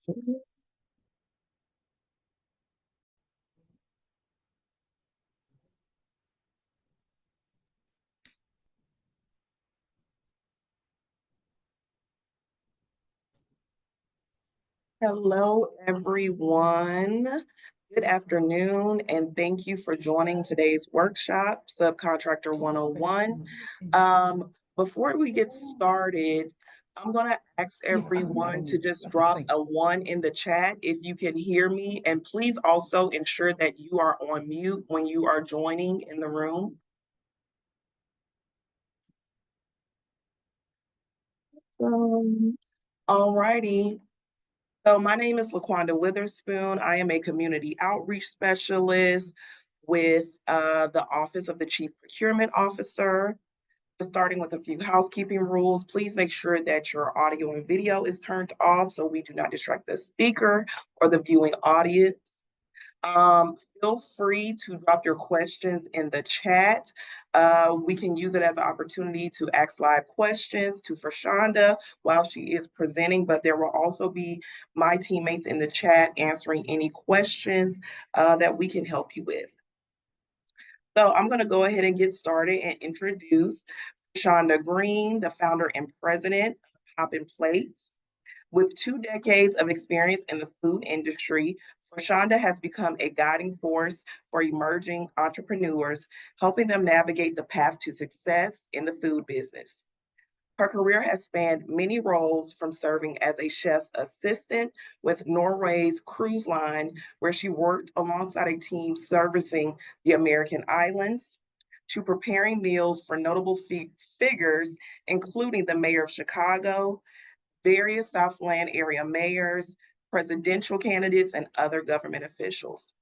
Hello, everyone. Good afternoon, and thank you for joining today's workshop, Subcontractor 101. Before we get started, I'm going to ask everyone to just drop a one in the chat if you can hear me, and please also ensure that you are on mute when you are joining in the room. All righty. So my name is LaQuanda Witherspoon. I am a community outreach specialist with the Office of the Chief Procurement Officer. Starting with a few housekeeping rules, please make sure that your audio and video is turned off so we do not distract the speaker or the viewing audience. Feel free to drop your questions in the chat. We can use it as an opportunity to ask live questions to Fershawnda while she is presenting, but there will also be my teammates in the chat answering any questions that we can help you with. So I'm going to go ahead and get started and introduce Fershawnda Green, the founder and president of Poppin Plates. With 2 decades of experience in the food industry, Fershawnda has become a guiding force for emerging entrepreneurs, helping them navigate the path to success in the food business. Her career has spanned many roles, from serving as a chef's assistant with Norway's cruise line, where she worked alongside a team servicing the American islands, to preparing meals for notable figures, including the mayor of Chicago, various Southland area mayors, presidential candidates, and other government officials.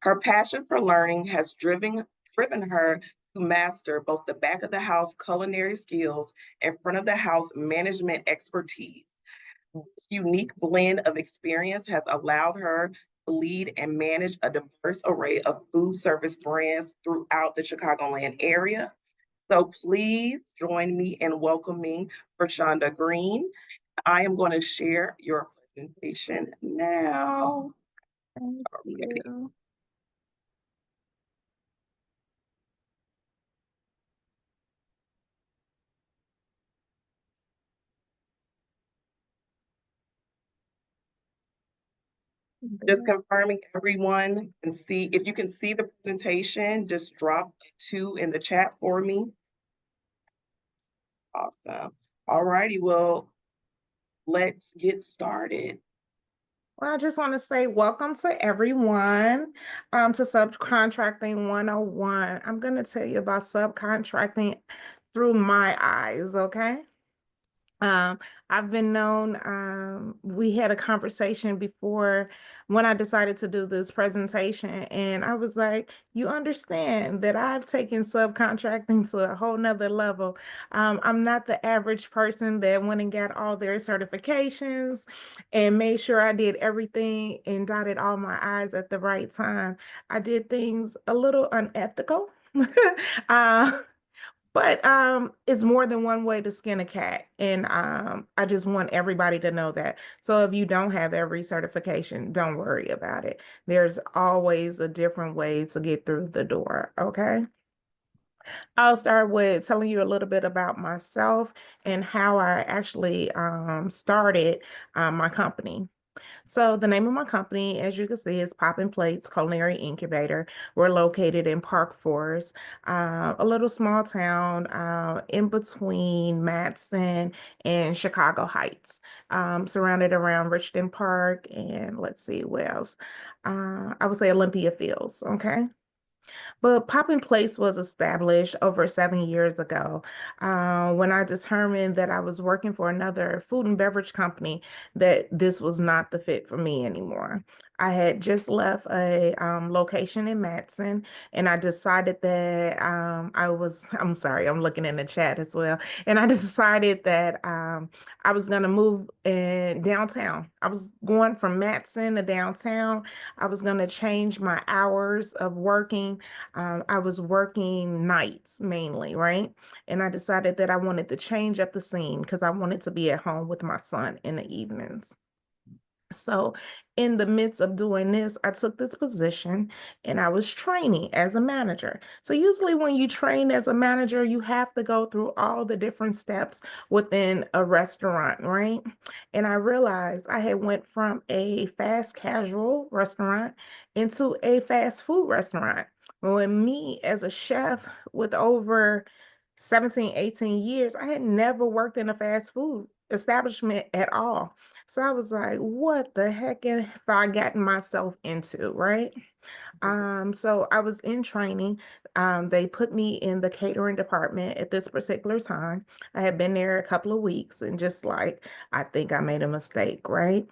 Her passion for learning has driven her to master both the back of the house culinary skills and front of the house management expertise. This unique blend of experience has allowed her to lead and manage a diverse array of food service brands throughout the Chicagoland area. So please join me in welcoming Fershawnda Green. I am going to share your presentation now. Okay. Just confirming everyone can see. If you can see the presentation, just drop a 2 in the chat for me. Awesome. All righty, well, let's get started. Well, I just want to say welcome to everyone to Subcontracting 101. I'm going to tell you about subcontracting through my eyes, okay? I've been known, we had a conversation before when I decided to do this presentation, and I was like, you understand that I've taken subcontracting to a whole nother level. I'm not the average person that went and got all their certifications and made sure I did everything and dotted all my I's at the right time. I did things a little unethical. But it's more than one way to skin a cat. And I just want everybody to know that. So if you don't have every certification, don't worry about it. There's always a different way to get through the door, okay? I'll start with telling you a little bit about myself and how I actually started my company. So the name of my company, as you can see, is Poppin Plates Culinary Incubator. We're located in Park Forest, a little small town in between Matson and Chicago Heights, surrounded around Richton Park and let's see where else. I would say Olympia Fields, okay? But Poppin Place was established over 7 years ago when I determined that I was working for another food and beverage company, that this was not the fit for me anymore. I had just left a location in Matson, and I decided that I'm sorry, I'm looking in the chat as well. And I decided that I was going to move in downtown. I was going from Matson to downtown. I was going to change my hours of working. I was working nights mainly, right? And I decided that I wanted to change up the scene because I wanted to be at home with my son in the evenings. So, in the midst of doing this, I took this position and I was training as a manager. So, usually, when you train as a manager, you have to go through all the different steps within a restaurant, right? And I realized I had went from a fast casual restaurant into a fast food restaurant. When me as a chef with over 17, 18 years, I had never worked in a fast food establishment at all. So I was like, what the heck have I gotten myself into, right? So I was in training. They put me in the catering department at this particular time. I had been there a couple of weeks and just like, I think I made a mistake, right?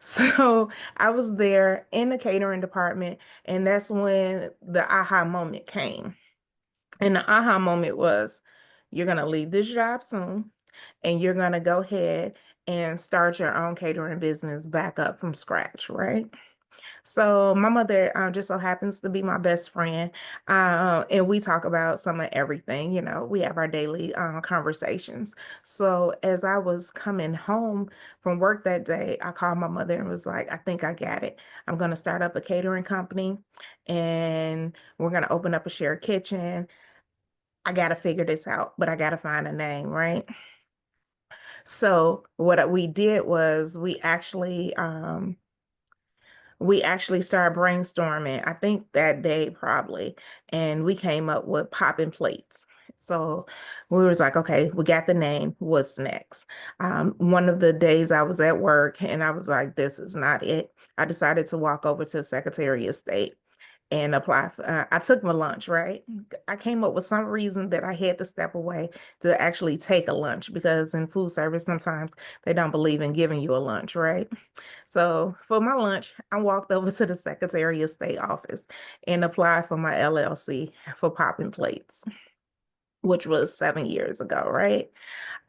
So I was there in the catering department, and that's when the aha moment came. And the aha moment was, you're going to leave this job soon and you're going to go ahead and start your own catering business back up from scratch, right? So my mother just so happens to be my best friend, and we talk about some of everything. We have our daily conversations. So as I was coming home from work that day, I called my mother and was like, "I think I got it. I'm going to start up a catering company, and we're going to open up a shared kitchen. I got to figure this out, but I got to find a name, right?" So what we did was we actually started brainstorming, I think that day probably, and we came up with Poppin plates. So we was like, okay, we got the name. What's next? One of the days I was at work and I was like, this is not it. I decided to walk over to the Secretary of State and apply for, I took my lunch, right? I came up with some reason that I had to step away to actually take a lunch because in food service, sometimes they don't believe in giving you a lunch, right? So for my lunch, I walked over to the Secretary of State office and applied for my LLC for popping plates, which was 7 years ago, right?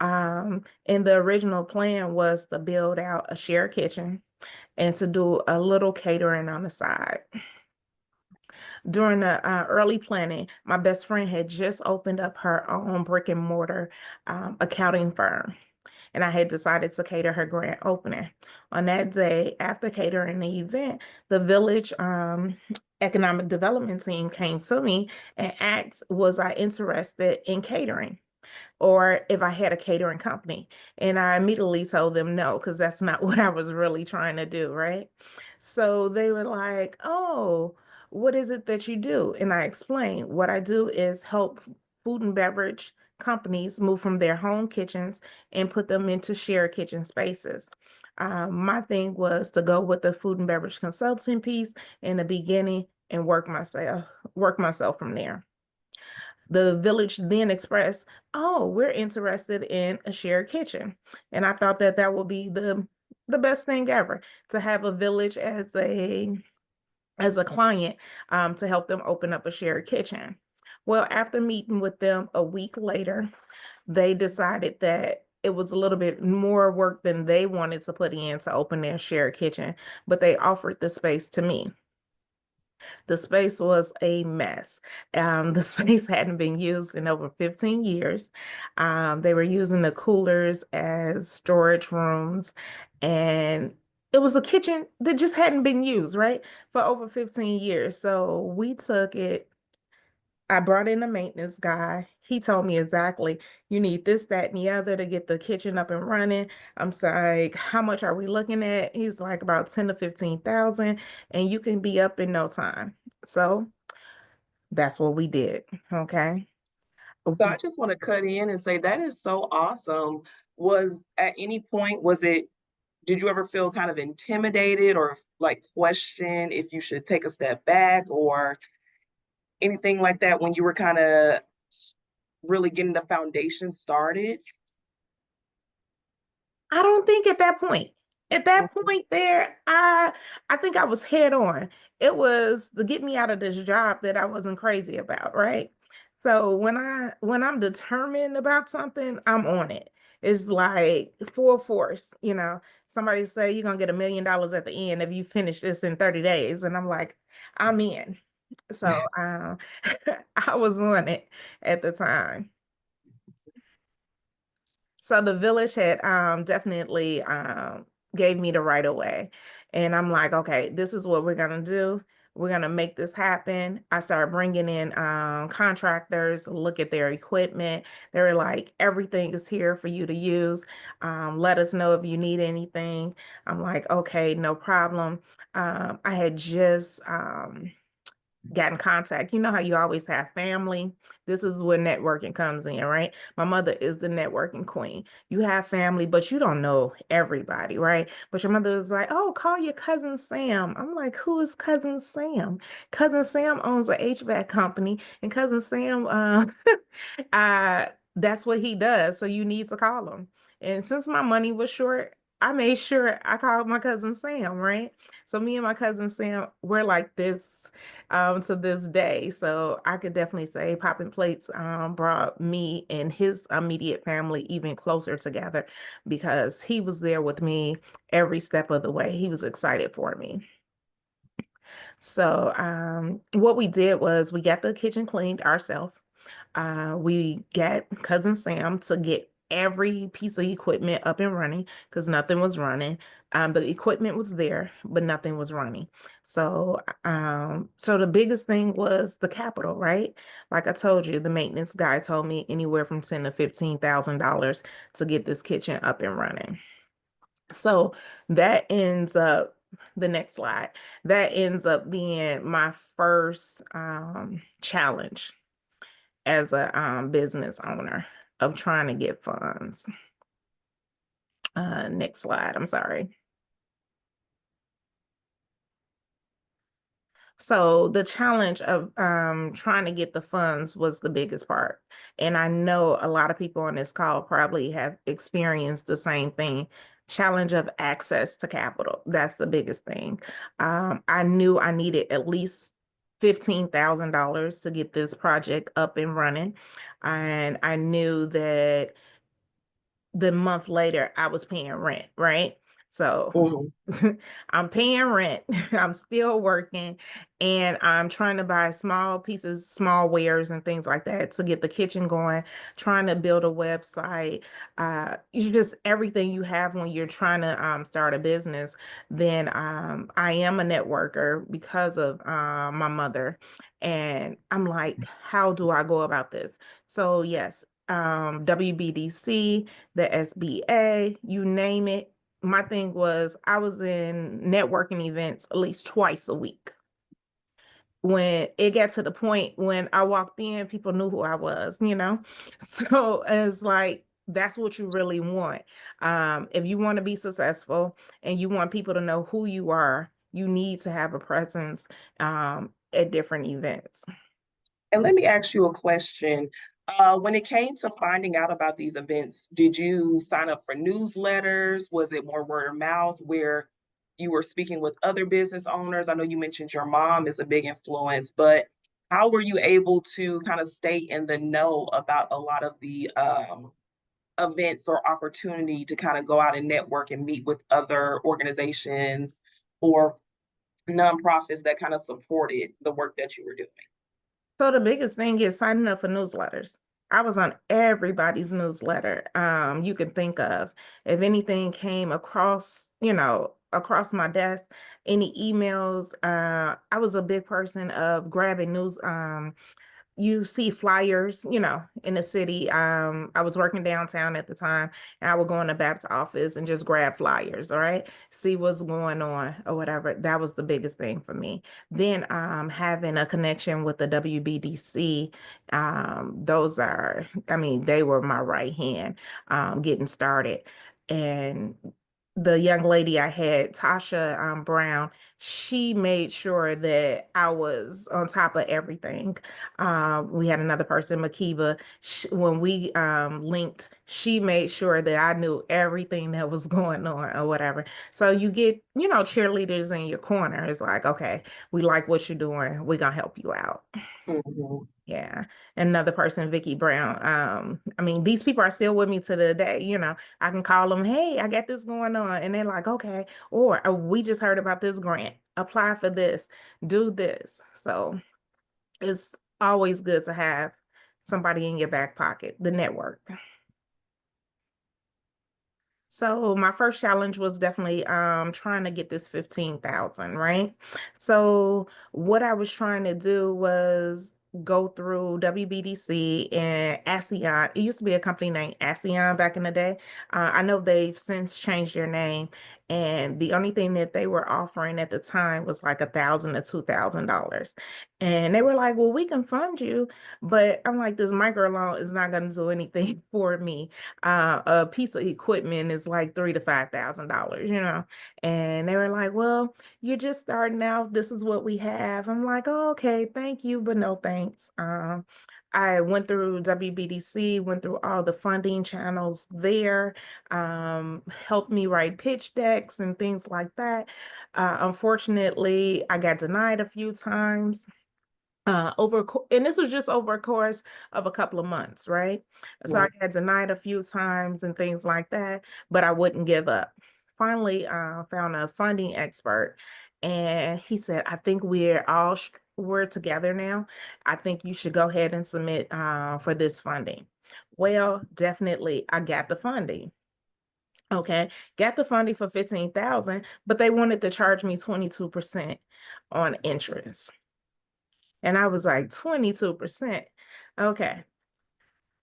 And the original plan was to build out a shared kitchen and to do a little catering on the side. During the early planning, my best friend had just opened up her own brick and mortar accounting firm, and I had decided to cater her grand opening. On that day, after catering the event, the village economic development team came to me and asked, was I interested in catering, or if I had a catering company. And I immediately told them no, because that's not what I was really trying to do, right? So they were like, oh, what is it that you do? And I explained what I do is help food and beverage companies move from their home kitchens and put them into shared kitchen spaces. My thing was to go with the food and beverage consulting piece in the beginning and work myself from there. The village then expressed, oh, we're interested in a shared kitchen. And I thought that that would be the best thing ever, to have a village as a client, to help them open up a shared kitchen. Well, after meeting with them a week later, they decided that it was a little bit more work than they wanted to put in to open their shared kitchen, but they offered the space to me. The space was a mess. The space hadn't been used in over 15 years. They were using the coolers as storage rooms, and it was a kitchen that just hadn't been used, right, for over 15 years. So we took it. I brought in a maintenance guy. He told me exactly, you need this, that, and the other to get the kitchen up and running. I'm like, how much are we looking at? He's like about 10 to 15,000, and you can be up in no time. So that's what we did. Okay. So I just want to cut in and say that is so awesome. Was at any point, did you ever feel kind of intimidated or like question if you should take a step back or anything like that when you were kind of really getting the foundation started? I don't think at that point. At that Mhm. point there, I think I was head on. It was to get me out of this job that I wasn't crazy about, right? So when I'm determined about something, I'm on it. It's like full force. Somebody say you're gonna get $1 million at the end if you finish this in 30 days. And I'm like, I'm in. So I was on it at the time. So the village had definitely gave me the right of way. And I'm like, okay, this is what we're gonna do. We're gonna make this happen. I started bringing in contractors, look at their equipment. They were like, everything is here for you to use. Let us know if you need anything. I'm like, okay, no problem. I had just got in contact. You know how you always have family? This is where networking comes in, right? My mother is the networking queen. You have family, but you don't know everybody, right? But your mother was like, oh, call your cousin Sam. I'm like, who is cousin Sam? Cousin Sam owns an HVAC company, and cousin Sam, uh, that's what he does. So you need to call him. And since my money was short, I made sure I called my cousin Sam, right? So me and my cousin Sam, we're like this to this day. So I could definitely say Poppin Plates brought me and his immediate family even closer together because he was there with me every step of the way. He was excited for me. So what we did was we got the kitchen cleaned ourselves. We got cousin Sam to get every piece of equipment up and running because nothing was running. The equipment was there, but nothing was running. So the biggest thing was the capital, right? Like I told you, the maintenance guy told me anywhere from $10,000 to $15,000 to get this kitchen up and running. So that ends up the next slide. That ends up being my first challenge as a business owner of trying to get funds. Next slide, I'm sorry. So the challenge of trying to get the funds was the biggest part. And I know a lot of people on this call probably have experienced the same thing. Challenge of access to capital. That's the biggest thing. I knew I needed at least $15,000 to get this project up and running. And I knew that the month later I was paying rent, right? So Mhm. I'm paying rent, I'm still working, and I'm trying to buy small pieces, small wares and things like that to get the kitchen going, trying to build a website. It's just everything you have when you're trying to start a business. Then I am a networker because of my mother. And I'm like, how do I go about this? So yes, WBDC, the SBA, you name it. My thing was I was in networking events at least twice a week. When it got to the point when I walked in, people knew who I was, you know? So it's like, that's what you really want. If you want to be successful and you want people to know who you are, you need to have a presence at different events. And let me ask you a question. When it came to finding out about these events, did you sign up for newsletters? Was it more word of mouth where you were speaking with other business owners? I know you mentioned your mom is a big influence, but how were you able to kind of stay in the know about a lot of the events or opportunity to kind of go out and network and meet with other organizations or nonprofits that kind of supported the work that you were doing? So the biggest thing is signing up for newsletters. I was on everybody's newsletter you can think of. If anything came across, across my desk, any emails, I was a big person of grabbing news you see flyers, in the city. I was working downtown at the time, and I would go in the BAP's office and just grab flyers, all right, see what's going on or whatever. That was the biggest thing for me. Then having a connection with the WBDC, those are, I mean, they were my right hand getting started. And the young lady I had, Tasha Brown, she made sure that I was on top of everything. We had another person, Makiba. When we linked, she made sure that I knew everything that was going on or whatever. So you get, cheerleaders in your corner. It's like, okay, we like what you're doing. We're gonna help you out. Mhm. Yeah. Another person, Vicky Brown. I mean, these people are still with me to the day. I can call them, hey, I got this going on. And they're like, okay. Or we just heard about this grant. Apply for this, do this. So it's always good to have somebody in your back pocket, the network. So my first challenge was definitely trying to get this 15,000, right? So what I was trying to do was go through WBDC and ASEAN. It used to be a company named ASEAN back in the day. I know they've since changed their name, and the only thing that they were offering at the time was like $1,000 to $2,000. And they were like, "Well, we can fund you," but I'm like, "This microloan is not going to do anything for me. A piece of equipment is like $3,000 to $5,000, you know." And they were like, "Well, you're just starting out. This is what we have." I'm like, "Oh, okay, thank you, but no thanks." I went through WBDC, went through all the funding channels there, helped me write pitch decks and things like that. Unfortunately, I got denied a few times and this was just over a course of a couple of months, right? So I Right. got denied a few times and things like that, but I wouldn't give up. Finally, found a funding expert, and he said, "I think we're together now. I think you should go ahead and submit for this funding." Well, definitely, I got the funding. Okay, got the funding for 15,000, but they wanted to charge me 22% on interest. And I was like, 22%. Okay.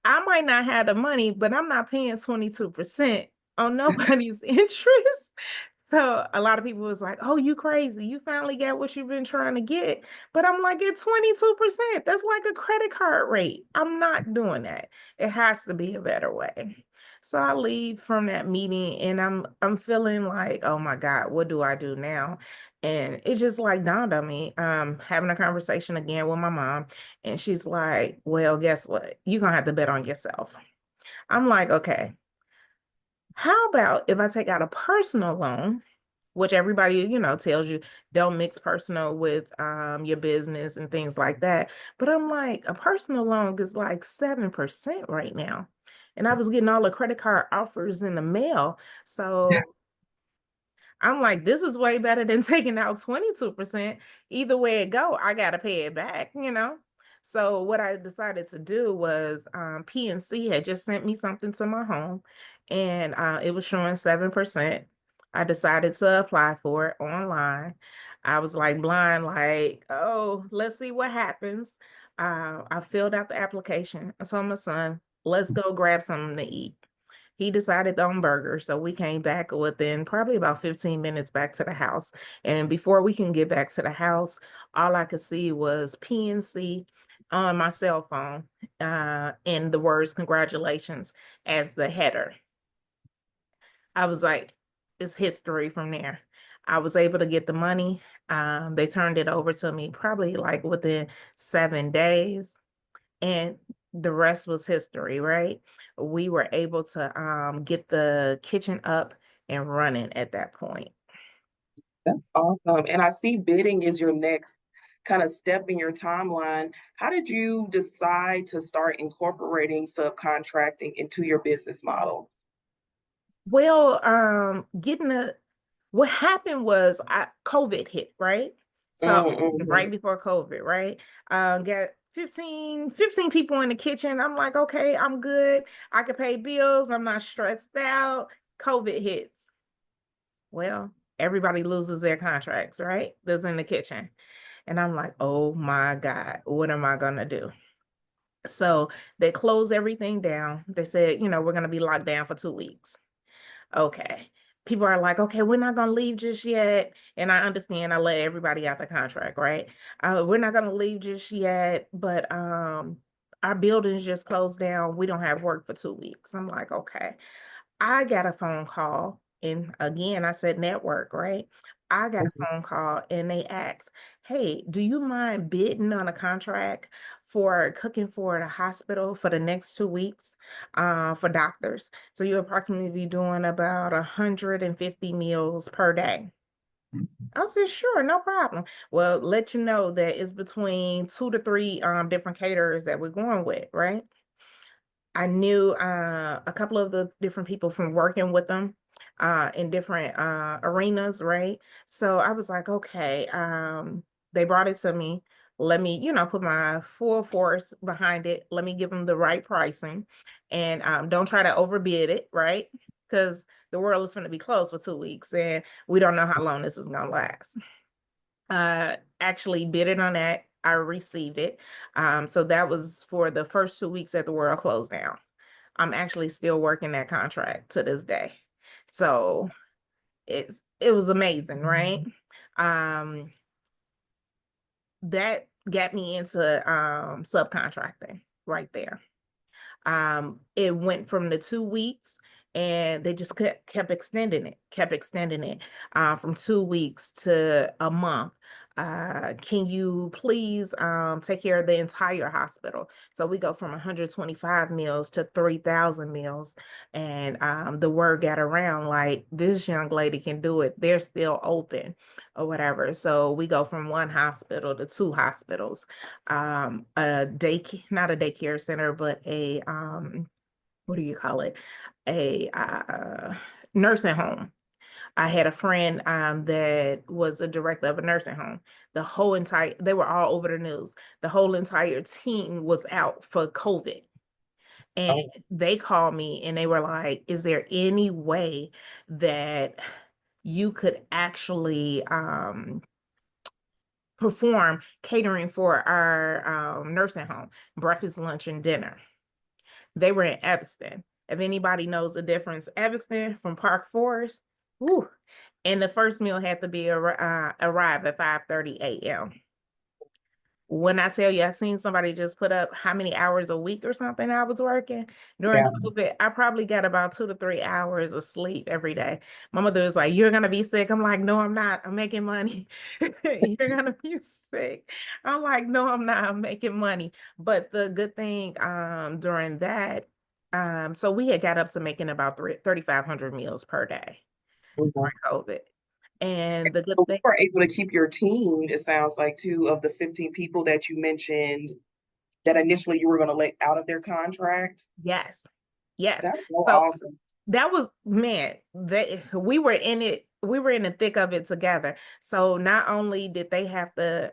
I might not have the money, but I'm not paying 22% on nobody's interest. So a lot of people was like, "Oh, you crazy. You finally got what you've been trying to get." But I'm like, at 22%, that's like a credit card rate. I'm not doing that. It has to be a better way. So I leave from that meeting and I'm feeling like, "Oh my God, what do I do now?" And it just like dawned on me, having a conversation again with my mom. And she's like, "Well, guess what? You're gonna have to bet on yourself." I'm like, "Okay, how about if I take out a personal loan?" Which everybody, tells you don't mix personal with your business and things like that. But I'm like, a personal loan is like 7% right now. And I was getting all the credit card offers in the mail. So I'm like, this is way better than taking out 22%. Either way it go, I gotta pay it back. So what I decided to do was PNC had just sent me something to my home, and it was showing 7%. I decided to apply for it online. I was like blind, like, oh, let's see what happens. I filled out the application. I told my son, let's go grab something to eat. He decided on burgers, so we came back within probably about 15 minutes back to the house. And before we can get back to the house, all I could see was PNC on my cell phone, and the words "congratulations" as the header. I was like, it's history from there. I was able to get the money. They turned it over to me probably like within 7 days, and the rest was history, right? We were able to get the kitchen up and running at that point. That's awesome. And I see bidding is your next kind of step in your timeline. How did you decide to start incorporating subcontracting into your business model? Well, getting the what happened was COVID hit, right? So Mhm. right before COVID, right? Got 15 people in the kitchen. I'm like, okay, I'm good. I can pay bills. I'm not stressed out. COVID hits. Well, everybody loses their contracts, right? That's in the kitchen. And I'm like, oh my God, what am I gonna do? So they closed everything down. They said, we're gonna be locked down for 2 weeks. Okay. People are like, okay, we're not gonna leave just yet. And I understand I let everybody out the contract, right? We're not gonna leave just yet, but our buildings just closed down. We don't have work for 2 weeks. I'm like, okay. I got a phone call, and again, I said network, right? I got a Mhm. phone call and they asked, "Hey, do you mind bidding on a contract for cooking for the hospital for the next 2 weeks for doctors? So you approximately be doing about 150 meals per day." I said, "Sure, no problem." Well, let you know that it's between 2 to 3 different caterers that we're going with, right? I knew a couple of the different people from working with them in different arenas, right? So I was like, okay, they brought it to me. Let me, put my full force behind it. Let me give them the right pricing, and don't try to overbid it, right? because the world is going to be closed for 2 weeks and we don't know how long this is going to last. Actually bid it on that. I received it. So that was for the first 2 weeks that the world closed down. I'm actually still working that contract to this day. So it was amazing, right? Um, that got me into subcontracting right there. It went from the 2 weeks and they just kept extending it from 2 weeks to a month. Can you please take care of the entire hospital? So we go from 125 meals to 3,000 meals. And the word got around like this young lady can do it. They're still open or whatever. So we go from one hospital to two hospitals, a not a daycare center, but a what do you call it? A nursing home. I had a friend that was a director of a nursing home. They were all over the news. The whole entire team was out for COVID. And Oh, they called me and they were like, is there any way that you could actually perform catering for our nursing home, breakfast, lunch, and dinner? They were in Evanston. If anybody knows the difference, Evanston from Park Forest, woo, and the first meal had to be arrive at 5:30 a.m. When I tell you, I seen somebody just put up how many hours a week or something I was working during yeah. COVID. I probably got about 2 to 3 hours of sleep every day. My mother was like, "You're gonna be sick." I'm like, "No, I'm not. I'm making money." "You're gonna be sick." I'm like, "No, I'm not. I'm making money." But the good thing during that, so we had got up to making about 3,500 meals per day Mhm. during COVID. And the good But you thing, were able to keep your team, it sounds like, too, of the 15 people that you mentioned that initially you were gonna let out of their contract. yes, yes. That's so So awesome. that was, man, we were in the thick of it together. So not only did they have to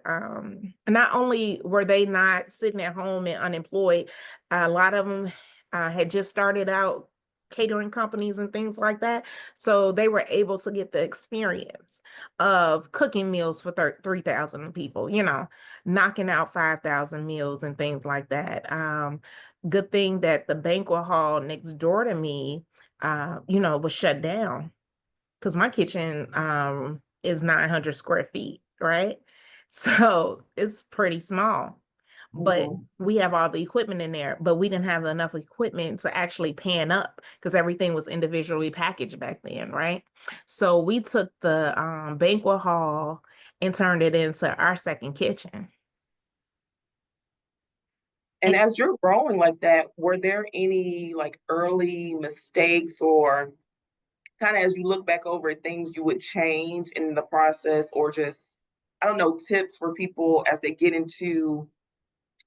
not only were they not sitting at home and unemployed, a lot of them had just started out catering companies and things like that. So they were able to get the experience of cooking meals for 3,000 people, knocking out 5,000 meals and things like that. Good thing that the banquet hall next door to me was shut down because my kitchen is 900 square feet, right? So it's pretty small, but Mhm. we have all the equipment in there, but we didn't have enough equipment to actually pan up because everything was individually packaged back then, right? So we took the banquet hall and turned it into our second kitchen. And as you're growing like that, were there any, like, early mistakes or kinda as you look back over it, things you would change in the process or just, I don't know, tips for people as they get into,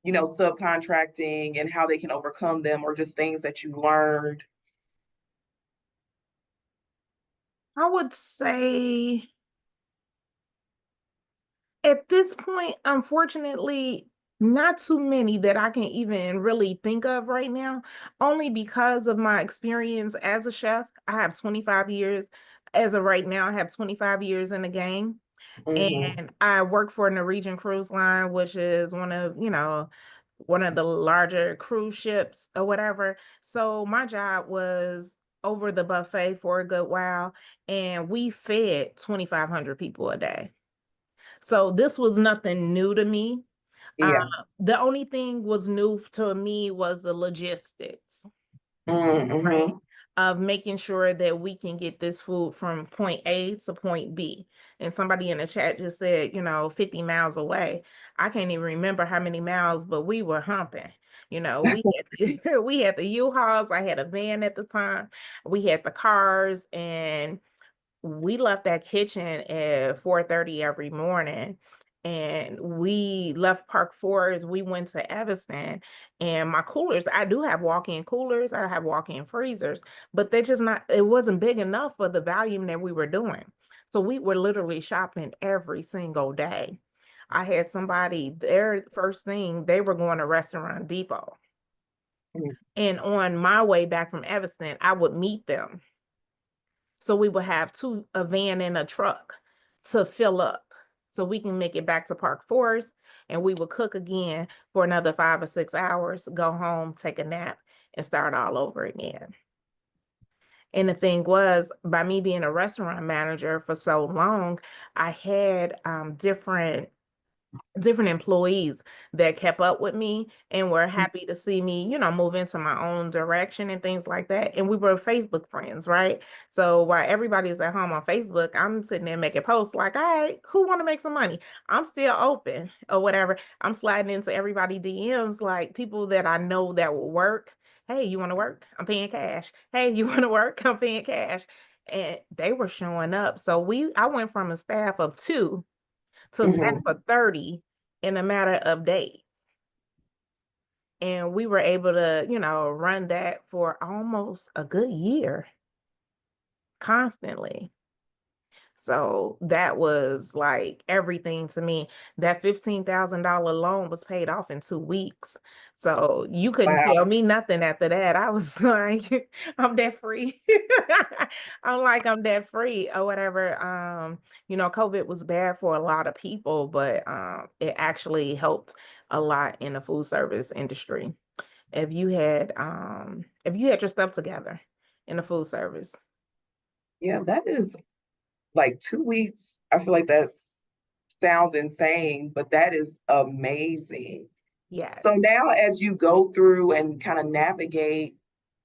subcontracting and how they can overcome them or just things that you learned? I would say at this point, unfortunately, not too many that I can even really think of right now, only because of my experience as a chef. I have 25 years. As of right now, I have 25 years in the game. Mhm. And I work for Norwegian Cruise Line, which is one of the larger cruise ships or whatever. So my job was over the buffet for a good while, and we fed 2,500 people a day. So this was nothing new to me. Uh, Yeah. the only thing was new to me was the logistics, Mm, right? mhm. Of making sure that we can get this food from point A to point B. And somebody in the chat just said, 50 miles away. I can't even remember how many miles, but we were humping. We had we had the U-Hauls. I had a van at the time. We had the cars, and we left that kitchen at 4:30 every morning, and we left Park Forest. We went to Evanston, and my coolers, I do have walk-in coolers, I have walk-in freezers, but they're just not, it wasn't big enough for the volume that we were doing. So we were literally shopping every single day. I had somebody, their first thing, they were going to Restaurant Depot. Mm, And on my way back from Evanston, I would meet them So we would have a van and a truck to fill up so we can make it back to Park Forest, and we would cook again for another 5 or 6 hours, go home, take a nap, and start all over again. And the thing was, by me being a restaurant manager for so long, I had different employees that kept up with me and were happy to see me, move into my own direction and things like that. And we were Facebook friends, right? So while everybody's at home on Facebook, I'm sitting there making posts like, all right, who want to make some money? I'm still open or whatever. I'm sliding into everybody DMs, like people that I know that will work. Hey, you want to work? I'm paying cash. Hey, you want to work? I'm paying cash. And they were showing up. So I went from a staff of 2 to staff Mhm. of 30 in a matter of days. And we were able to, run that for almost a good year constantly. So that was like everything to me. That $15,000 loan was paid off in 2 weeks. So you couldn't Wow. tell me nothing after that. I was like, I'm debt free. I'm debt free or whatever. COVID was bad for a lot of people, but it actually helped a lot in the food service industry. If you had your stuff together in the food service. Yeah, that is like 2 weeks. I feel like that's sounds insane, but that is amazing. So Yes. now as you go through and kinda navigate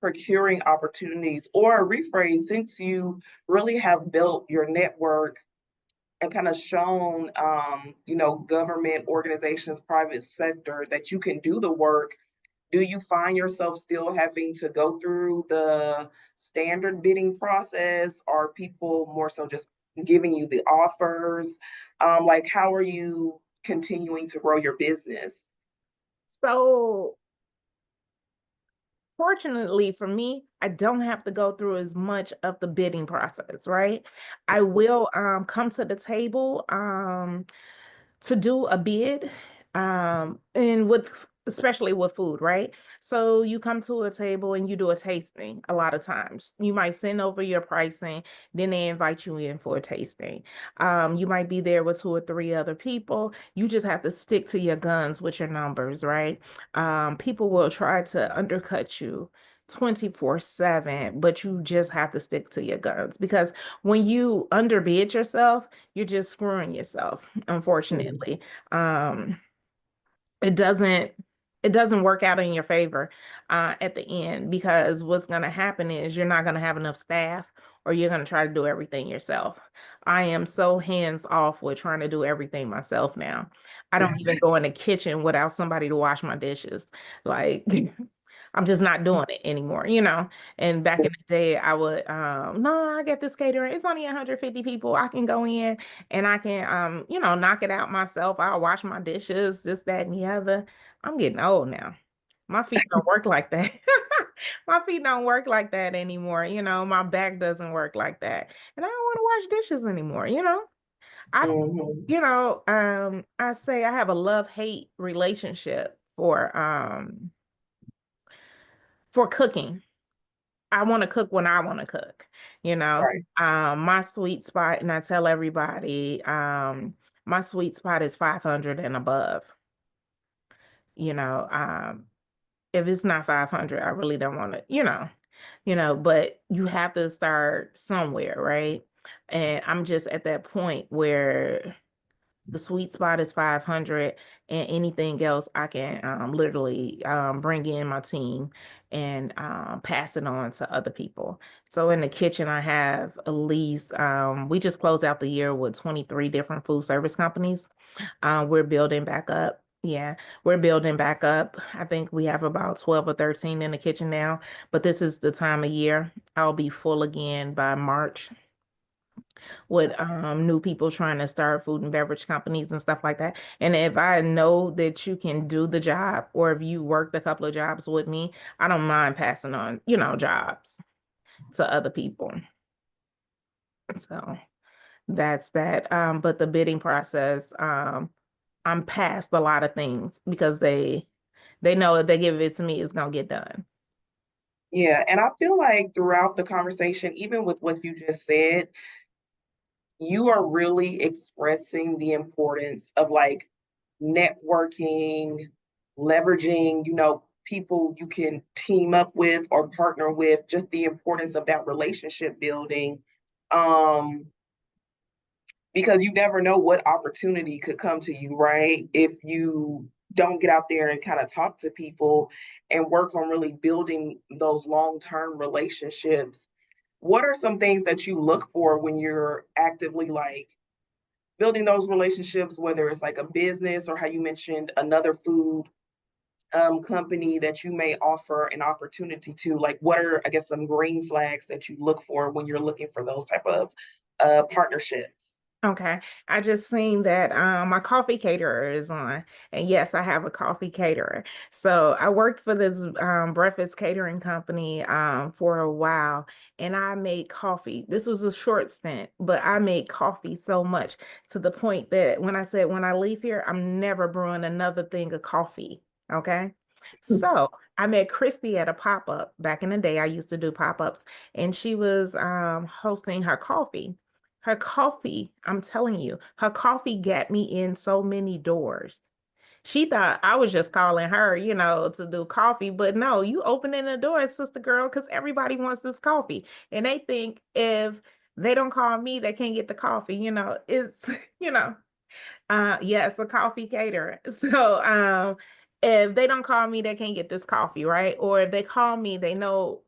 procuring opportunities or rephrase, since you really have built your network and kinda shown, government organizations, private sector that you can do the work, do you find yourself still having to go through the standard bidding process? Are people more so just giving you the offers? Like, how are you continuing to grow your business? So fortunately for me, I don't have to go through as much of the bidding process, right? I will come to the table to do a bid, and especially with food, right? So you come to a table and you do a tasting. A lot of times you might send over your pricing, then they invite you in for a tasting. You might be there with 2 or 3 other people. You just have to stick to your guns with your numbers, right? People will try to undercut you 24/7, but you just have to stick to your guns, because when you underbid yourself, you're just screwing yourself, Mhm, unfortunately. Um, it doesn't it doesn't work out in your favor at the end, because what's going to happen is you're not going to have enough staff, or you're going to try to do everything yourself. I am so hands off with trying to do everything myself now. I don't even go in the kitchen without somebody to wash my dishes. Like, I'm just not doing it anymore. And back in the day, I would, no, I get this catering. It's only 150 people. I can go in and I can, knock it out myself. I'll wash my dishes, this, that, and the other. I'm getting old now. My feet don't work like that. My feet don't work like that anymore. My back doesn't work like that. And I don't want to wash dishes anymore. I, mhm, I say I have a love-hate relationship for cooking. I want to cook when I want to cook, you know. right. My sweet spot, and I tell everybody, my sweet spot is 500 and above. You know, if it's not 500, I really don't want to, but you have to start somewhere, right? And I'm just at that point where the sweet spot is 500, and anything else I can literally bring in my team and pass it on to other people. So in the kitchen, I have at least, we just closed out the year with 23 different food service companies. We're building back up. Yeah, we're building back up. I think we have about 12 or 13 in the kitchen now, but this is the time of year. I'll be full again by March, with new people trying to start food and beverage companies and stuff like that. And if I know that you can do the job, or if you worked a couple of jobs with me, I don't mind passing on, jobs to other people. So that's that. But the bidding process, I'm past a lot of things because they know if they give it to me, it's gonna get done. Yeah, and I feel like throughout the conversation, even with what you just said, you are really expressing the importance of like networking, leveraging, people you can team up with or partner with, just the importance of that relationship building. Um, because you never know what opportunity could come to you, right? If you don't get out there and kind of talk to people and work on really building those long-term relationships. What are some things that you look for when you're actively like building those relationships, whether it's like a business or how you mentioned another food company that you may offer an opportunity to? Like, what are, I guess, some green flags that you look for when you're looking for those type of partnerships? Okay. I just seen that my coffee caterer is on. And yes, I have a coffee caterer. So I worked for this breakfast catering company for a while, and I made coffee. This was a short stint, but I made coffee so much to the point that when I said when I leave here, I'm never brewing another thing of coffee. Okay. So I met Christy at a pop-up. Back in the day, I used to do pop-ups, and she was hosting her coffee. Her coffee, I'm telling you, her coffee got me in so many doors. She thought I was just calling her, to do coffee, but no, you opening the door, sister girl, because everybody wants this coffee. And they think if they don't call me, they can't get the coffee. It's, you know, yes, a coffee caterer. So if they don't call me, they can't get this coffee, right? Or if they call me, they know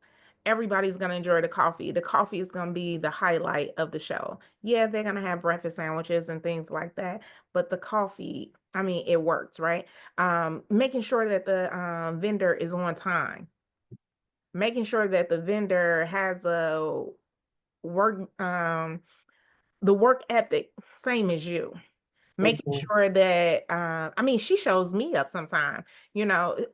everybody's gonna enjoy the coffee. The coffee is gonna be the highlight of the show. Yeah, they're gonna have breakfast sandwiches and things like that, but the coffee, I mean, it works, right? Making sure that the vendor is on time, making sure that the vendor has a work the work ethic same as you, making Mhm. sure that I mean, she shows me up sometime.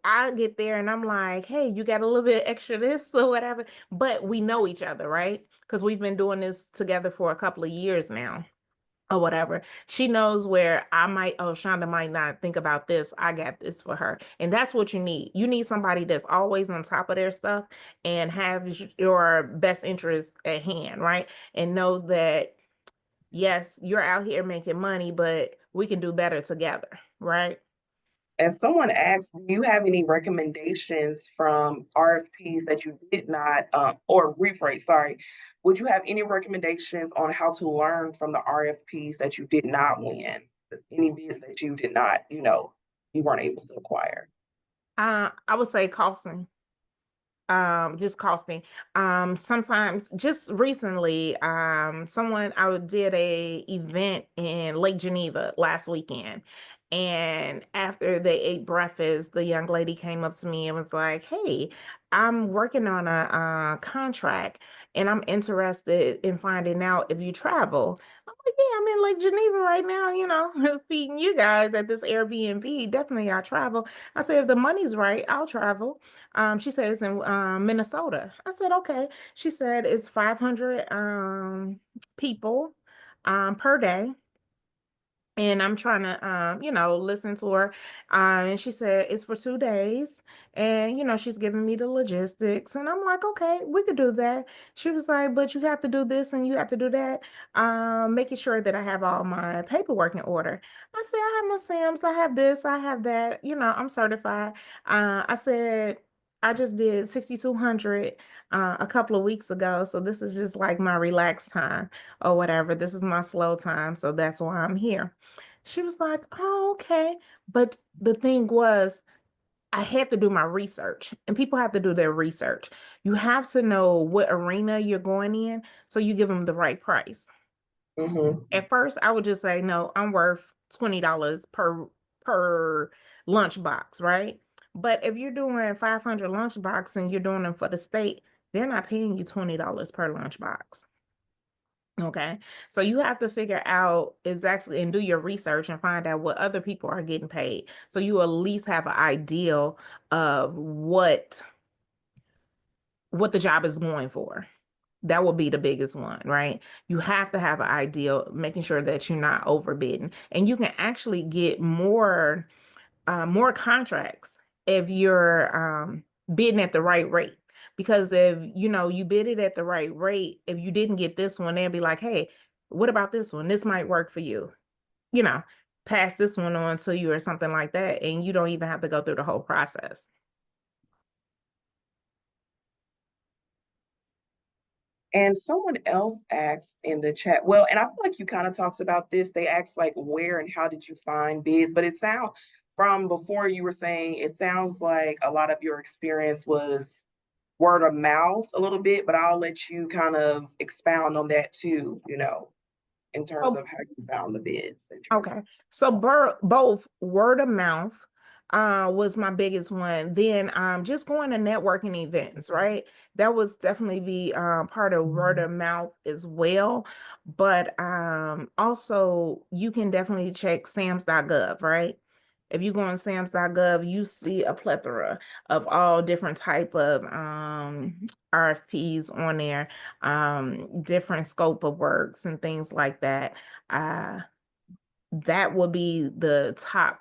I get there and I'm like, hey, you got a little bit extra this or whatever, but we know each other, right? Because we've been doing this together for a couple of years now or whatever. She knows where I might, oh, Shonda might not think about this. I got this for her. And that's what you need. You need somebody that's always on top of their stuff and have your best interests at hand, right? And know that yes, you're out here making money, but we can do better together, right? And someone asked, do you have any recommendations from RFPs that you did not, or rephrase, sorry, would you have any recommendations on how to learn from the RFPs that you did not win? Any bids that you did not, you weren't able to acquire? I would say costing. Just costing. Sometimes just recently, someone I did a event in Lake Geneva last weekend. And after they ate breakfast, the young lady came up to me and was like, hey, I'm working on a contract and I'm interested in finding out if you travel. I'm like, yeah, I'm in Lake Geneva right now, feeding you guys at this Airbnb. Definitely I travel. I said, if the money's right, I'll travel. She said it's in Minnesota. I said, okay. She said it's 500 people per day. And I'm trying to, listen to her. And she said it's for 2 days. And, she's giving me the logistics. And I'm like, okay, we could do that. She was like, but you have to do this and you have to do that. Making sure that I have all my paperwork in order. I said, I have my SAMs, I have this, I have that. I'm certified. I said, I just did 6,200 a couple of weeks ago. So this is just like my relaxed time or whatever. This is my slow time. So that's why I'm here. She was like, oh, okay. But the thing was, I had to do my research, and people have to do their research. You have to know what arena you're going in so you give them the right price. Mhm. At first, I would just say, no, I'm worth $20 per lunch box, right? But if you're doing 500 lunch box and you're doing them for the state, they're not paying you $20 per lunch box. Okay. So you have to figure out exactly and do your research and find out what other people are getting paid. So you at least have an idea of what the job is going for. That would be the biggest one, right? You have to have an idea, making sure that you're not overbidding. And you can actually get more contracts if you're bidding at the right rate. because if you bid it at the right rate, if you didn't get this one, they'll be like, hey, what about this one? This might work for you. You know, pass this one on to you or something like that, and you don't even have to go through the whole process. And someone else asked in the chat, well, and I feel like you kind of talked about this. They asked like where and how did you find bids? But it sounds from before you were saying it sounds like a lot of your experience was word of mouth a little bit, but I'll let you kind of expound on that too, in terms Oh, of how you found the bids that you were okay. So both word of mouth was my biggest one. Then just going to networking events, right? That was definitely be part of word of mouth as well. But also you can definitely check SAMS.gov, right? If you go on SAMS.gov, you see a plethora of all different type of RFPs on there, different scope of works and things like that. Uh, that would be the top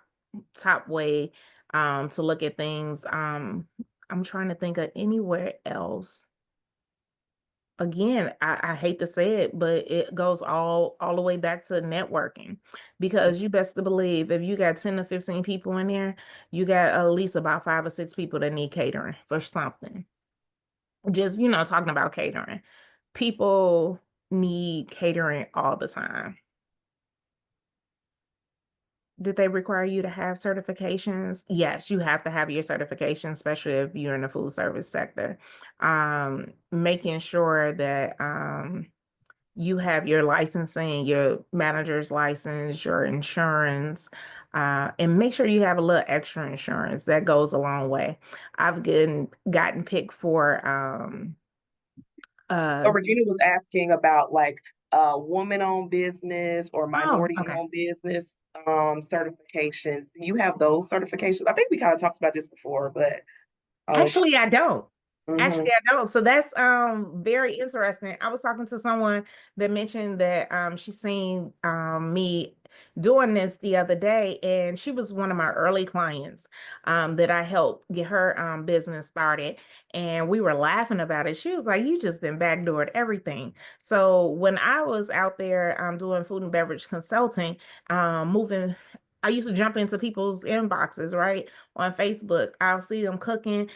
way to look at things. I'm trying to think of anywhere else. Again, I hate to say it, but it goes all the way back to networking, because you best to believe if you got 10 to 15 people in there, you got at least about 5 or 6 people that need catering for something. Just, talking about catering. People need catering all the time. Did they require you to have certifications? Yes, you have to have your certification, especially if you're in the food service sector. Making sure that you have your licensing, your manager's license, your insurance, and make sure you have a little extra insurance. That goes a long way. I've gotten picked for So uh Regina was asking about like woman-owned business or oh, okay. minority-owned business certifications. You have those certifications? I think we kind of talked about this before, but I'll let you. Actually, I don't. Mhm. Actually, I don't. So that's very interesting. I was talking to someone that mentioned that she's seen me doing this the other day, and she was one of my early clients that I helped get her business started. And we were laughing about it. She was like, "You just been backdoored everything." So when I was out there doing food and beverage consulting, moving. I used to jump into people's inboxes, right? On Facebook. I'll see them cooking.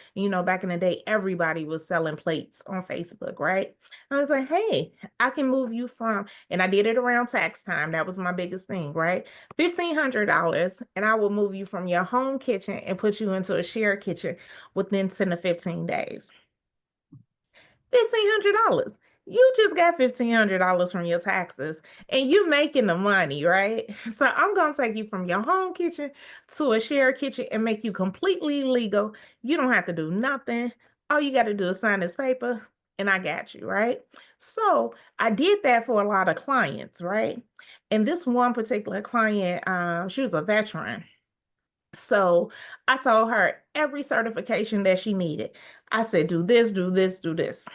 Back in the day, everybody was selling plates on Facebook, right? I was like, hey, I can move you from, and I did it around tax time. That was my biggest thing, right? $1,500, and I will move you from your home kitchen and put you into a shared kitchen within 10 to 15 days. $1,500. You just got $1,500 from your taxes and you making the money, right? So I'm gonna take you from your home kitchen to a shared kitchen and make you completely legal. You don't have to do nothing. All you got to do is sign this paper and I got you, right? So I did that for a lot of clients, right? And this one particular client, she was a veteran. So I told her every certification that she needed. I said, do this, do this, do this.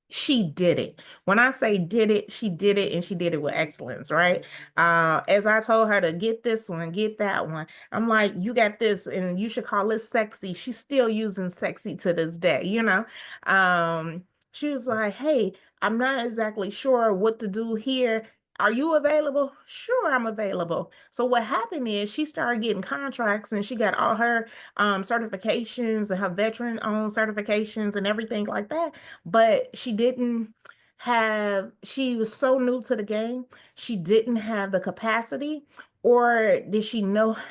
She did it. When I say did it, she did it and she did it with excellence, right? As I told her to get this one, get that one. I'm like, you got this and you should call it sexy. She's still using sexy to this day. Um, she was like, hey, I'm not exactly sure what to do here. Are you available? Sure, I'm available. So what happened is she started getting contracts and she got all her certifications and her veteran owned certifications and everything like that, but she was so new to the game, she didn't have the capacity, or did she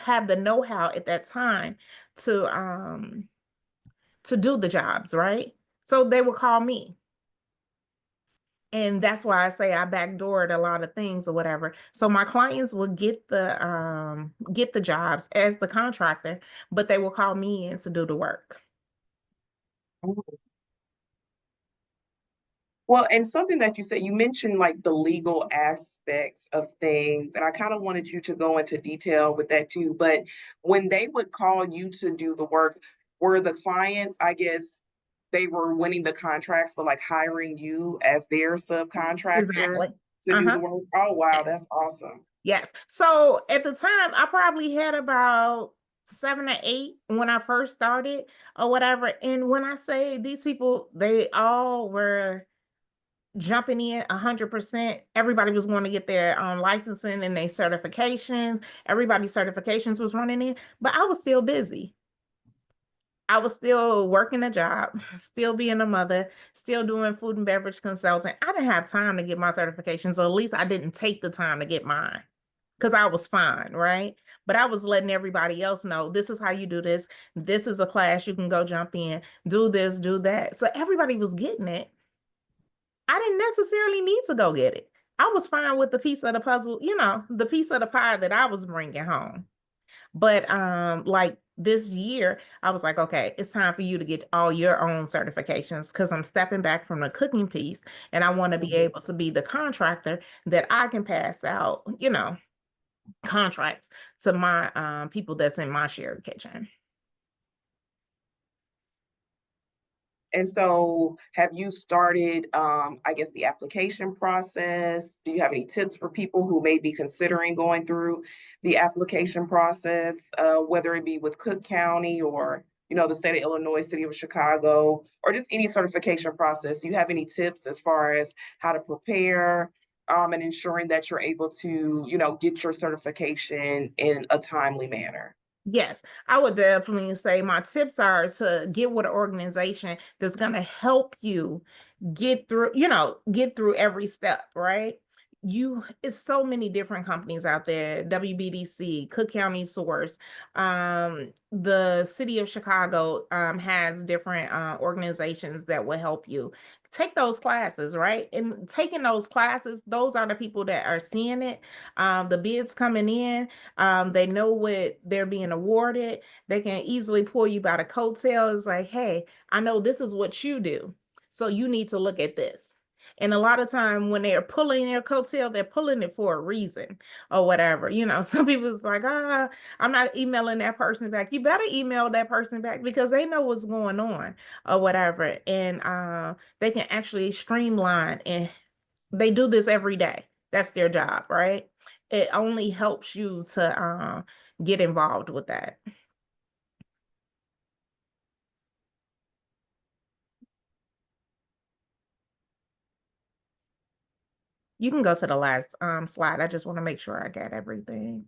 have the know-how at that time to do the jobs, right? So they would call me. And that's why I say I backdoored a lot of things or whatever. So my clients would get the jobs as the contractor, but they will call me in to do the work. Well, and something that you said, you mentioned like the legal aspects of things, and I kind of wanted you to go into detail with that too. But when they would call you to do the work, were the clients, I guess, they were winning the contracts, but like hiring you as their subcontractor Exactly. to do the Uh-huh. work? Oh, wow, that's awesome. Yes. So at the time, I probably had about 7 or 8 when I first started or whatever. And when I say these people, they all were jumping in 100%. Everybody was going to get their licensing and their certifications. Everybody's certifications was running in, but I was still busy. I was still working a job, still being a mother, still doing food and beverage consulting. I didn't have time to get my certifications, or at least I didn't take the time to get mine because I was fine, right? But I was letting everybody else know this is how you do this. This is a class you can go jump in, do this, do that. So everybody was getting it. I didn't necessarily need to go get it. I was fine with the piece of the puzzle, the piece of the pie that I was bringing home. But like this year, I was like, okay, it's time for you to get all your own certifications because I'm stepping back from the cooking piece and I want to be able to be the contractor that I can pass out, contracts to my people that's in my shared kitchen. And so have you started, I guess, the application process? Do you have any tips for people who may be considering going through the application process, whether it be with Cook County or, the state of Illinois, city of Chicago, or just any certification process? Do you have any tips as far as how to prepare, and ensuring that you're able to, get your certification in a timely manner? Yes, I would definitely say my tips are to get with an organization that's going to help you get through every step, right? It's so many different companies out there, WBDC, Cook County Source, the city of Chicago has different organizations that will help you take those classes, right? And taking those classes, those are the people that are seeing it. The bids coming in, they know what they're being awarded. They can easily pull you by the coattails, like, hey, I know this is what you do, so you need to look at this. And a lot of time when they're pulling their coattail, they're pulling it for a reason or whatever. Some people's like, I'm not emailing that person back. You better email that person back because they know what's going on or whatever. And they can actually streamline, and they do this every day. That's their job, right? It only helps you to get involved with that. You can go to the last slide. I just want to make sure I got everything.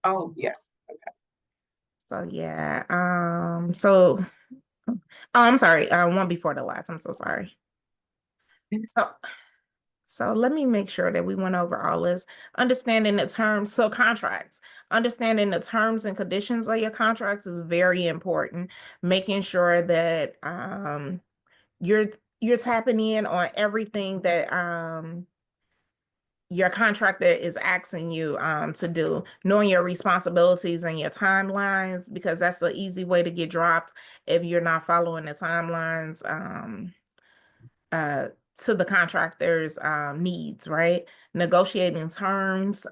Oh, yes. So yeah. Oh, I'm sorry. One before the last. I'm so sorry. So so let me make sure that we went over all this. Understanding the terms, so contracts. Understanding the terms and conditions of your contracts is very important. Making sure that you're you're tapping in on everything that your contractor is asking you to do, knowing your responsibilities and your timelines, because that's the easy way to get dropped if you're not following the timelines uh, to the contractor's needs, right? Negotiating terms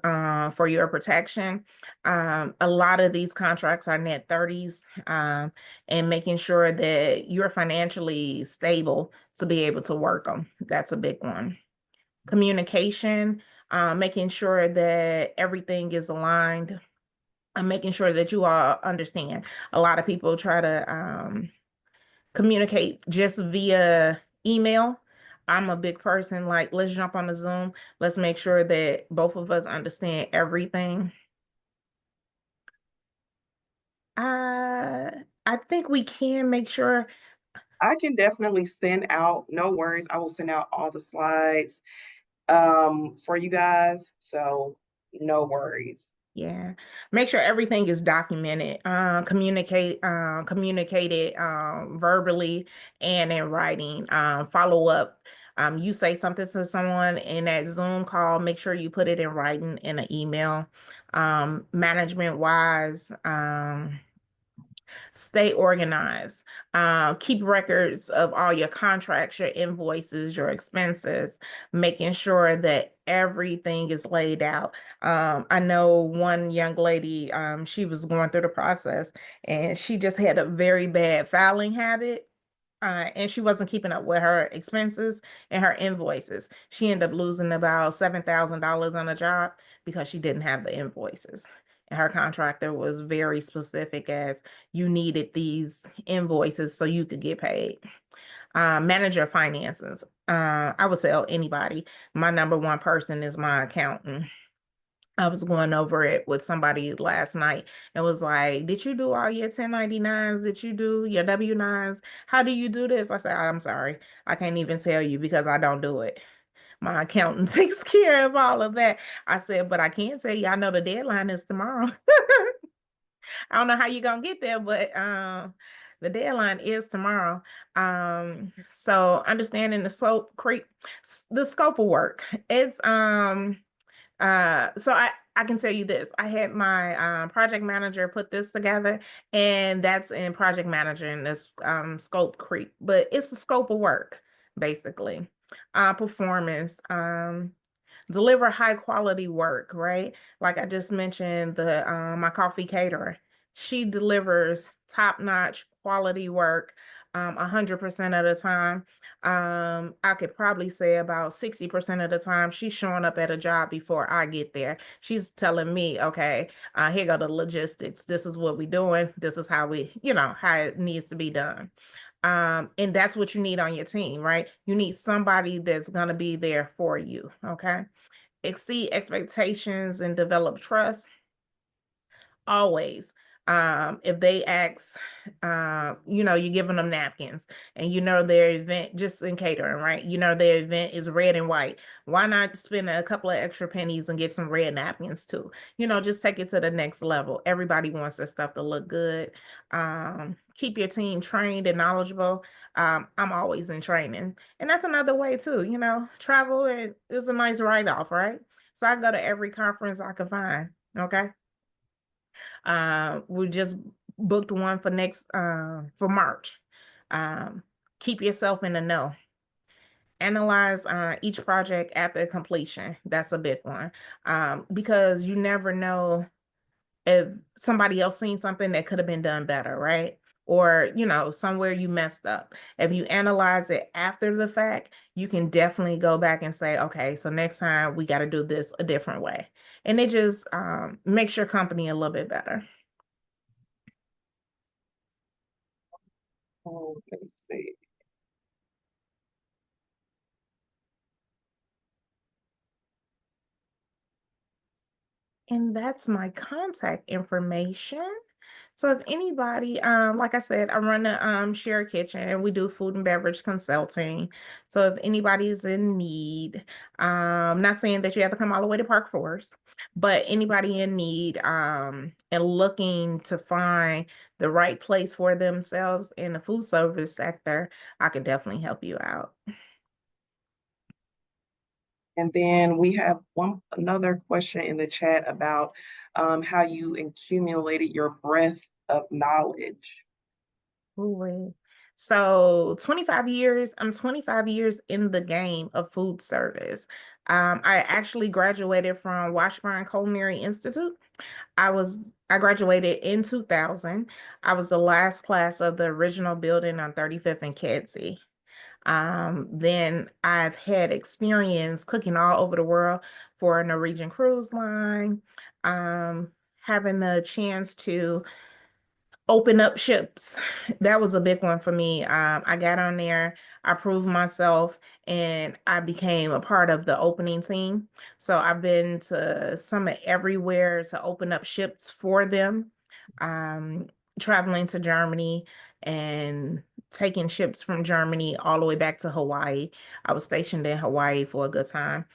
for your protection. A lot of these contracts are net 30s, and making sure that you're financially stable to be able to work them. That's a big one. Communication, making sure that everything is aligned, and making sure that you all understand. A lot of people try to communicate just via email. I'm a big person, like, let's jump on the Zoom. Let's make sure that both of us understand everything. I think we can make sure. I can definitely send out, no worries. I will send out all the slides for you guys. So no worries. Yeah, make sure everything is documented, communicated verbally and in writing. Follow up. You say something to someone in that Zoom call, make sure you put it in writing in an email. Management wise, stay organized. Keep records of all your contracts, your invoices, your expenses, making sure that everything is laid out. I know one young lady, she was going through the process and she just had a very bad filing habit. And she wasn't keeping up with her expenses and her invoices. She ended up losing about $7,000 on a job because she didn't have the invoices. And her contractor was very specific as you needed these invoices so you could get paid. Manager of finances. I would tell anybody, my number one person is my accountant. I was going over it with somebody last night and was like, did you do all your 1099s? Did you do your W-9s? How do you do this? I said, I'm sorry. I can't even tell you because I don't do it. My accountant takes care of all of that. I said, but I can tell you, I know the deadline is tomorrow. I don't know how you're gonna get there, but the deadline is tomorrow. So understanding the scope of work. It's so I can tell you this. I had my project manager put this together, and that's in project manager in this scope creep, but it's the scope of work, basically. Performance, deliver high quality work, right? Like I just mentioned, the my coffee caterer, she delivers top-notch quality work 100% of the time. I could probably say about 60% of the time she's showing up at a job before I get there. She's telling me, okay, here go the logistics. This is what we're doing. This is how how it needs to be done. And that's what you need on your team, right? You need somebody that's going to be there for you. Okay. Exceed expectations and develop trust. Always. If they ask, you're giving them napkins and their event, just in catering, right? Their event is red and white. Why not spend a couple of extra pennies and get some red napkins too? Just take it to the next level. Everybody wants their stuff to look good. Keep your team trained and knowledgeable. I'm always in training. And that's another way too, travel is a nice write-off, right? So I go to every conference I can find. Okay. We just booked one for March. Um, keep yourself in the know. Analyze each project after completion. That's a big one, because you never know if somebody else seen something that could have been done better, right? Or, somewhere you messed up. If you analyze it after the fact, you can definitely go back and say, okay, so next time we got to do this a different way. And it just makes your company a little bit better. Oh, let's see. And that's my contact information. So if anybody, like I said, I run a share kitchen and we do food and beverage consulting. So if anybody's in need, not saying that you have to come all the way to Park Forest, but anybody in need and looking to find the right place for themselves in the food service sector, I could definitely help you out. And then we have another question in the chat about how you accumulated your breadth of knowledge. Ooh-wee. So 25 years, I'm 25 years in the game of food service. I actually graduated from Washburn Culinary Institute. I graduated in 2000. I was the last class of the original building on 35th and Kedzie. Then I've had experience cooking all over the world for a Norwegian cruise line, having the chance to open up ships. That was a big one for me. I got on there, I proved myself, and I became a part of the opening team. So I've been to Summit everywhere to open up ships for them, um, traveling to Germany and taking ships from Germany all the way back to Hawaii. I was stationed in Hawaii for a good time.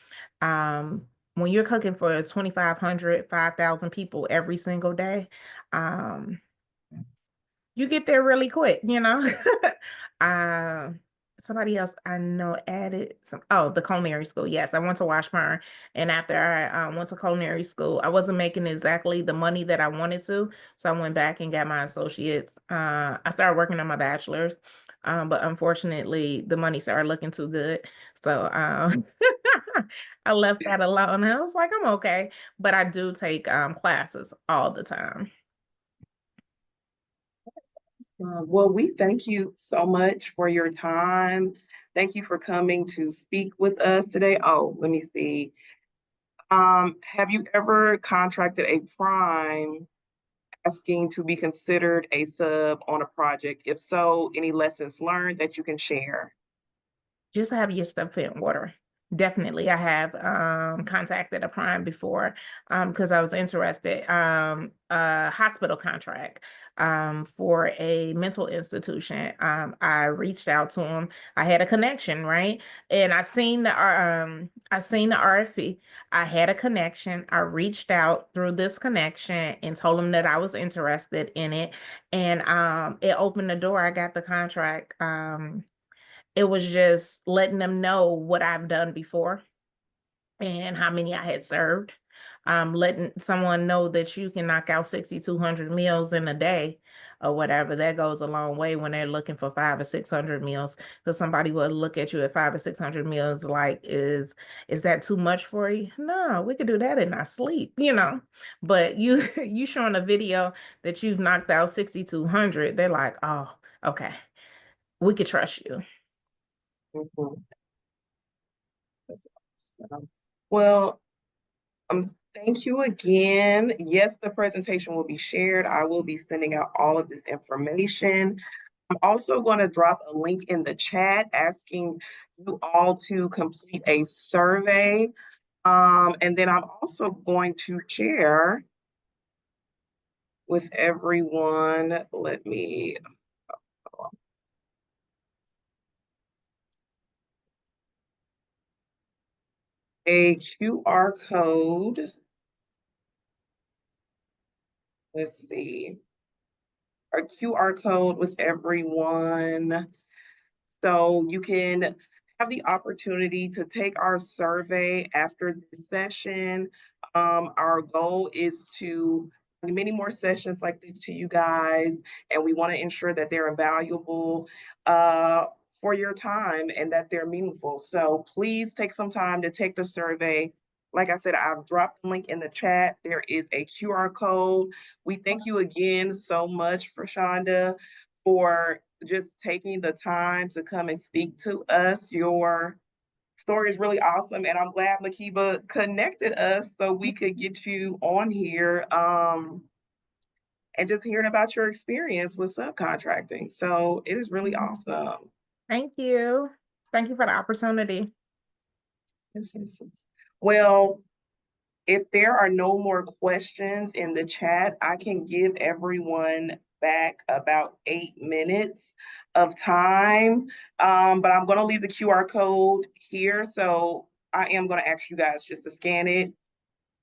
When you're cooking for 2,500, 5,000 people every single day, um, you get there really quick, uh, somebody else I know added the culinary school. Yes, I went to Washburn, and after I went to culinary school, I wasn't making exactly the money that I wanted to, so I went back and got my associates. I started working on my bachelor's, but unfortunately, the money started looking too good, so I left that alone. I was like, I'm okay, but I do take classes all the time. Well, we thank you so much for your time. Thank you for coming to speak with us today. Oh, let me see. Have you ever contracted a prime asking to be considered a sub on a project? If so, any lessons learned that you can share? Just have your stuff in order. Definitely. I have contacted a prime before because I was interested a hospital contract for a mental institution. I reached out to him. I had a connection, right? And I seen the RFP. I had a connection. I reached out through this connection and told him that I was interested in it. And it opened the door. I got the contract. It was just letting them know what I've done before and how many I had served. Letting someone know that you can knock out 6,200 meals in a day or whatever. That goes a long way when they're looking for 500 or 600 meals. Because somebody will look at you at 500 or 600 meals like, is that too much for you? No, we could do that in our sleep, you know. But you showing a video that you've knocked out 6,200, they're like, oh, okay, we could trust you. Mhm. That's awesome. Well, thank you again. Yes, the presentation will be shared. I will be sending out all of this information. I'm also going to drop a link in the chat asking you all to complete a survey. And then I'm also going to share with everyone, let me, a QR code. Let's see, a QR code with everyone. So you can have the opportunity to take our survey after this session. Our goal is to bring many more sessions like this to you guys, and we want to ensure that they're valuable for your time and that they're meaningful. So please take some time to take the survey. Like I said, I've dropped the link in the chat. There is a QR code. We thank you again so much, Fershawnda, for just taking the time to come and speak to us. Your story is really awesome, and I'm glad Makiba connected us so we could get you on here and just hearing about your experience with subcontracting. So it is really awesome. Thank you. Thank you for the opportunity. Yes, yes, yes. Well, if there are no more questions in the chat, I can give everyone back about 8 minutes of time. But I'm going to leave the QR code here. So I am going to ask you guys just to scan it.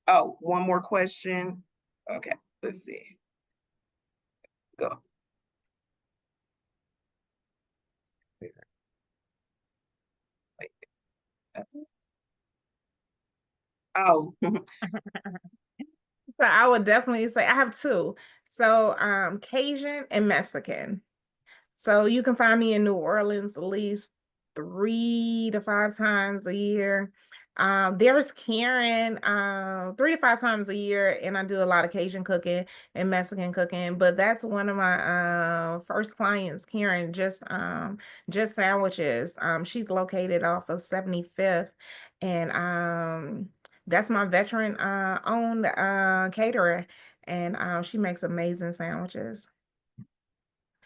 Oh, one more question. Okay, let's see. Go. Oh, So I would definitely say I have two. So Cajun and Mexican. So you can find me in New Orleans at least 3 to 5 times a year. There's Karen 3 to 5 times a year, and I do a lot of Cajun cooking and Mexican cooking. But that's one of my first clients, Karen, just sandwiches. She's located off of 75th, and that's my veteran owned caterer, and she makes amazing sandwiches.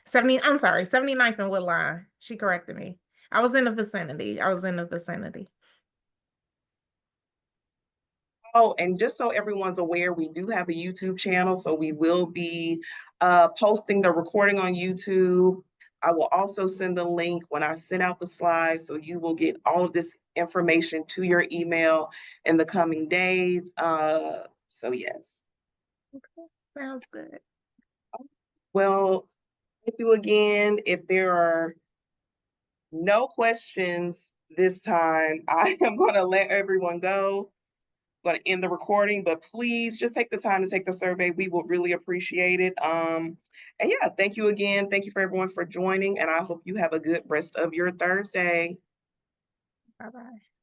79th and Woodline. She corrected me. I was in the vicinity. I was in the vicinity. oh, and just so everyone's aware, we do have a YouTube channel, so we will be posting the recording on YouTube. I will also send the link when I send out the slides, so you will get all of this information to your email in the coming days. So yes. Okay, sounds good. Well, thank you again. If there are no questions this time, I am going to let everyone go. Going to end the recording, but please just take the time to take the survey. We will really appreciate it. And yeah, thank you again. Thank you for everyone for joining, and I hope you have a good rest of your Thursday. Bye bye.